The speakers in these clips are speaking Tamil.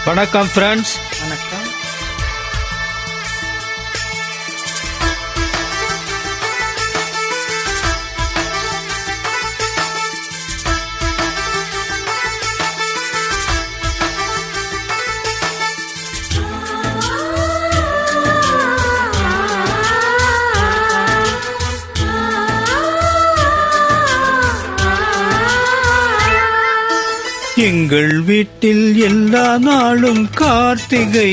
வணக்கம் ஃப்ரெண்ட்ஸ். வணக்கம். எங்கள் வீட்டில் எல்லா நாளும் கார்த்திகை,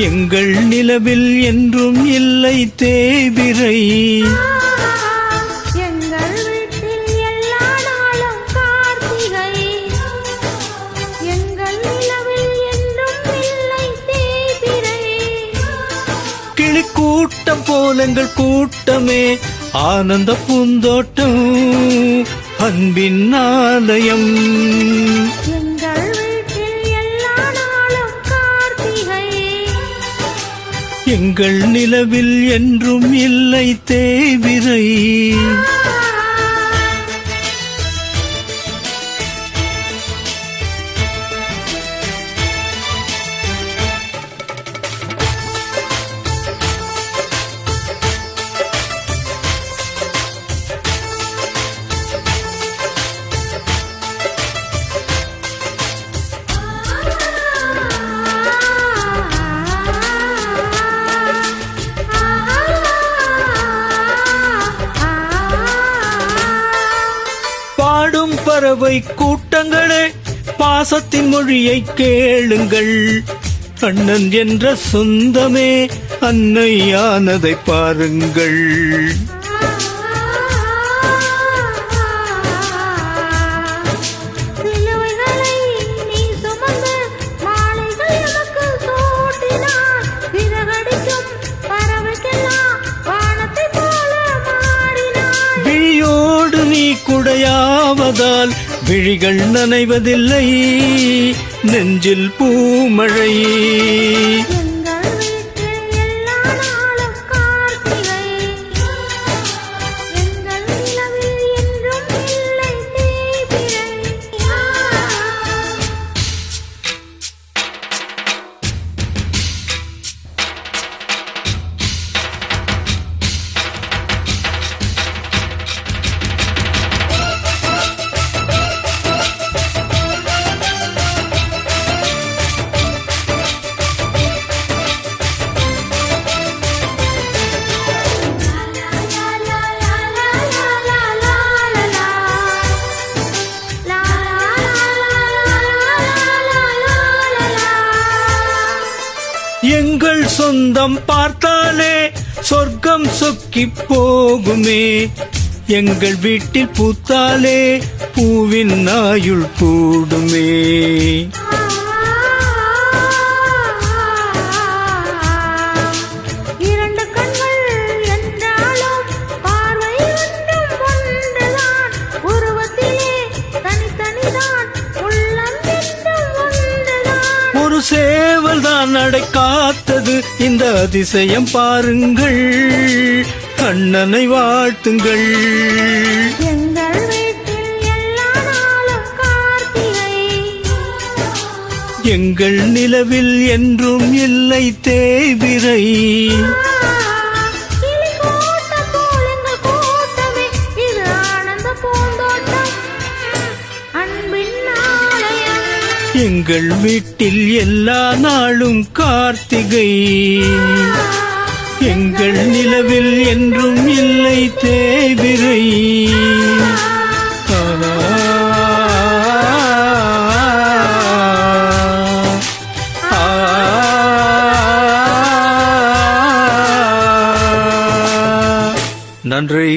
எங்கள் நிலவில் என்றும் இல்லை தேய்பிறை. எங்கள் வீட்டில் எல்லா நாளும் கார்த்திகை, எங்கள் நிலவில் என்றும் இல்லை தேய்பிறை. கிளி கூட்டம் போல எங்கள் கூட்டமே ஆனந்த பூந்தோட்டம், அன்பின் ஆலயம். எங்கள் வீட்டில் எல்லா நாளும் கார்த்திகை, எங்கள் நிலவில் என்றும் இல்லை தேய்பிறை. பாடும் பறவை கூட்டங்களே, பாசத்தின் மொழியை கேளுங்கள். அண்ணன் என்ற சொந்தமே அன்னையானதை பாருங்கள். சிலுவைகளை நீ சுமந்து மாலைகள் எமக்கு சூட்டினாய். சிறகடிக்கும் பறவைக்கெல்லாம் வானத்தைப் போல மாறினாய். விழியோடு நீ குடையாவதால் விழிகள் நனைவதில்லை, நெஞ்சில் பூமழை. எங்கள் வீட்டில் எல்லா நாளும் கார்த்திகை, எங்கள் நிலவில் என்றும் இல்லை தேய்பிறை. எங்கள் சொந்தம் பார்த்தாலே சொர்க்கம் சொக்கி போகுமே, எங்கள் வீட்டில் பூத்தாலே பூவின் ஆயுள் கூடுமே. இரண்டு கண்கள் என்றாலும் பார்வை ஒன்றும் ஒன்றுதான். உருவத்திலே தனித்தனிதான், உள்ளம் என்றும் ஒன்றுதான். ஒரு சேவல் தான் நடை காத்தது, இந்த அதிசயம் பாருங்கள். அண்ணனை வாழ்த்துங்கள். எங்கள் வீட்டில் எல்லா நாளும் கார்த்திகை, எங்கள் நிலவில் என்றும் இல்லை தேய்பிறை. கிளி கூட்டம் போல் எங்கள் கூட்டமே, இது ஆனந்த பூந்தோட்டம், அன்பின் ஆலயம். எங்கள் வீட்டில் எல்லா நாளும் கார்த்திகை, எங்கள் நிலவில் என்றும் இல்லை தேய்பிறை. நன்றி.